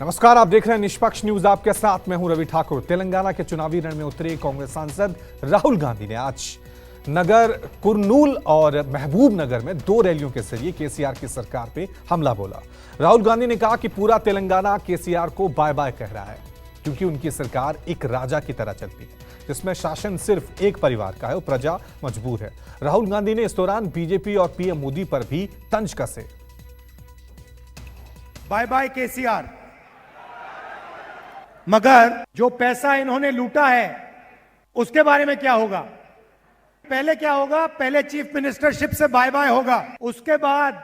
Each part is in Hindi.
नमस्कार, आप देख रहे हैं निष्पक्ष न्यूज। आपके साथ मैं हूं रवि ठाकुर। तेलंगाना के चुनावी रण में उतरे कांग्रेस सांसद राहुल गांधी ने आज नगर कुर्नूल और महबूब नगर में 2 रैलियों के जरिए केसीआर की सरकार पे हमला बोला। राहुल गांधी ने कहा कि पूरा तेलंगाना केसीआर को बाय बाय कह रहा है, क्योंकि उनकी सरकार एक राजा की तरह चलती है, जिसमें शासन सिर्फ एक परिवार का है और प्रजा मजबूर है। राहुल गांधी ने इस दौरान बीजेपी और पीएम मोदी पर भी तंज कसे। Bye bye KCR. मगर जो पैसा इन्होंने लूटा है उसके बारे में क्या होगा? पहले क्या होगा? पहले चीफ मिनिस्टरशिप से बाय बाय होगा। उसके बाद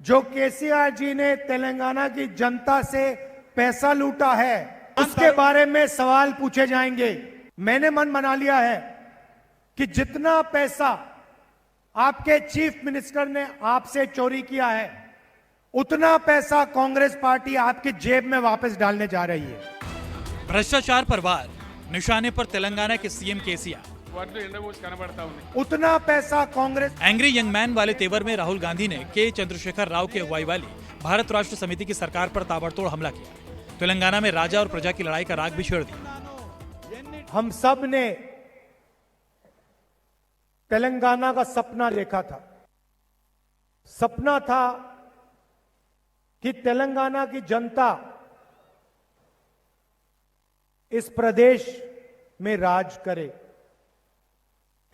जो केसीआर जी ने तेलंगाना की जनता से पैसा लूटा है उसके बारे में सवाल पूछे जाएंगे। मैंने मन बना लिया है कि जितना पैसा आपके चीफ मिनिस्टर ने आपसे चोरी किया है उतना पैसा कांग्रेस पार्टी आपकी जेब में वापस डालने जा रही है। भ्रष्टाचार पर वार, निशाने पर तेलंगाना के सीएम केसीआर। उतना पैसा कांग्रेस। एंग्री यंग मैन वाले तेवर में राहुल गांधी ने के चंद्रशेखर राव के अगुवाई वाली भारत राष्ट्र समिति की सरकार पर ताबड़तोड़ हमला किया। तेलंगाना में राजा और प्रजा की लड़ाई का राग भी छेड़ दिया। हम सब ने तेलंगाना का सपना देखा था। सपना था कि तेलंगाना की जनता इस प्रदेश में राज करे।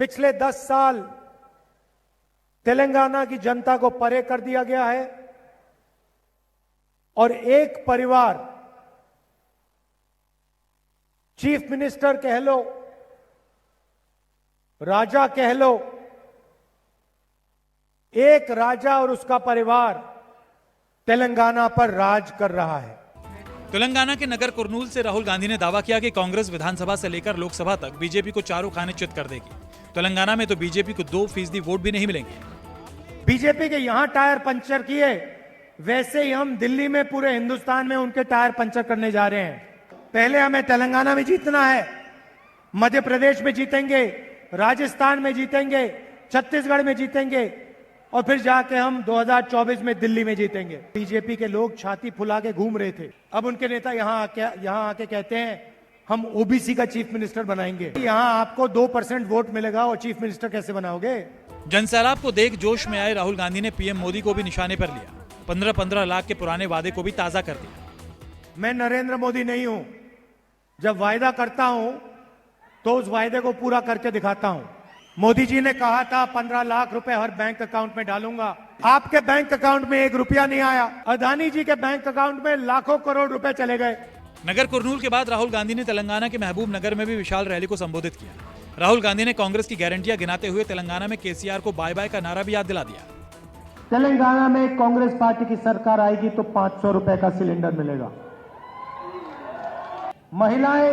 पिछले 10 साल तेलंगाना की जनता को परे कर दिया गया है और एक परिवार, चीफ मिनिस्टर कह लो, राजा कह लो, एक राजा और उसका परिवार तेलंगाना पर राज कर रहा है। तेलंगाना के नगर कुर्नूल से राहुल गांधी ने दावा किया कि कांग्रेस विधानसभा से लेकर लोकसभा तक बीजेपी को चारों खाने चित कर देगी। तेलंगाना में तो बीजेपी को 2% वोट भी नहीं मिलेंगे। बीजेपी के यहां टायर पंचर किए, वैसे ही हम दिल्ली में पूरे हिंदुस्तान में उनके टायर पंचर करने जा रहे हैं। पहले हमें तेलंगाना में जीतना है, मध्य प्रदेश में जीतेंगे, राजस्थान में जीतेंगे, छत्तीसगढ़ में जीतेंगे और फिर जाके हम 2024 में दिल्ली में जीतेंगे। बीजेपी के लोग छाती फुला के घूम रहे थे, अब उनके नेता यहां आके कहते हैं हम ओबीसी का चीफ मिनिस्टर बनाएंगे। यहां आपको 2% वोट मिलेगा और चीफ मिनिस्टर कैसे बनाओगे? जनसैलाब को देख जोश में आए राहुल गांधी ने पीएम मोदी को भी निशाने पर लिया। 15-15 लाख के पुराने वादे को भी ताजा कर दिया। मैं नरेंद्र मोदी नहीं हूं। जब वायदा करता हूं तो उस वायदे को पूरा करके दिखाता हूं। मोदी जी ने कहा था 15 लाख रुपए हर बैंक अकाउंट में डालूंगा। आपके बैंक अकाउंट में 1 रुपया नहीं आया। अदानी जी के बैंक अकाउंट में लाखों करोड़ रुपए चले गए। नगर कुर्नूल के बाद राहुल गांधी ने तेलंगाना के महबूब नगर में भी विशाल रैली को संबोधित किया। राहुल गांधी ने कांग्रेस की गारंटियां गिनाते हुए तेलंगाना में केसीआर को बाय बाय का नारा भी याद दिला दिया। तेलंगाना में कांग्रेस पार्टी की सरकार आएगी तो 500 रुपए का सिलेंडर मिलेगा। महिलाएं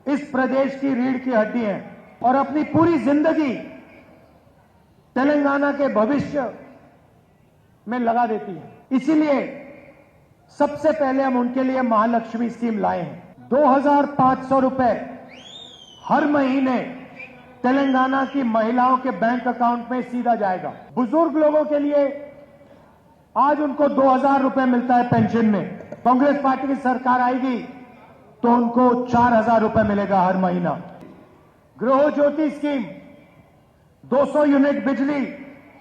इस प्रदेश की रीढ़ की हड्डी हैं और अपनी पूरी जिंदगी तेलंगाना के भविष्य में लगा देती है। इसीलिए सबसे पहले हम उनके लिए महालक्ष्मी स्कीम लाए हैं। 2500 रुपए हर महीने तेलंगाना की महिलाओं के बैंक अकाउंट में सीधा जाएगा। बुजुर्ग लोगों के लिए आज उनको 2000 रुपए मिलता है पेंशन में। कांग्रेस पार्टी की सरकार आएगी तो उनको 4000 रुपए मिलेगा हर महीना। गृह ज्योति स्कीम 200 यूनिट बिजली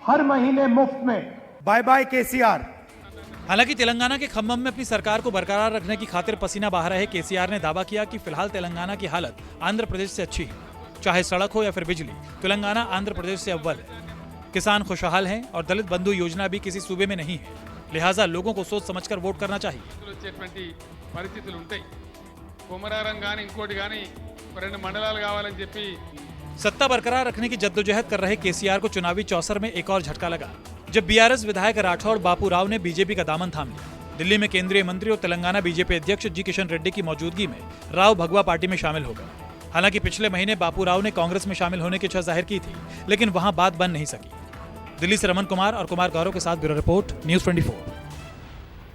हर महीने मुफ्त में। Bye bye KCR. हालांकि तेलंगाना के खम्भम में अपनी सरकार को बरकरार रखने की खातिर पसीना बहा रहे केसीआर ने दावा किया कि फिलहाल तेलंगाना की हालत आंध्र प्रदेश से अच्छी है। चाहे सड़क हो या फिर बिजली, तेलंगाना आंध्र प्रदेश से अव्वल है। किसान खुशहाल हैं और दलित बंधु योजना भी किसी सूबे में नहीं है। लिहाजा लोगों को सोच समझकर वोट करना चाहिए। सत्ता बरकरार रखने की जद्दोजहद कर रहे केसीआर को चुनावी चौसर में एक और झटका लगा, जब बीआरएस विधायक राठौड़ बापू राव ने बीजेपी का दामन थाम लिया। दिल्ली में केंद्रीय मंत्री और तेलंगाना बीजेपी अध्यक्ष जी किशन रेड्डी की मौजूदगी में राव भगवा पार्टी में शामिल हो गए। हालांकि पिछले महीने बापू राव ने कांग्रेस में शामिल होने की इच्छा जाहिर की थी, लेकिन वहां बात बन नहीं सकी। दिल्ली से रमन कुमार और कुमार गौरव के साथ ब्यूरो रिपोर्ट, न्यूज़ 24।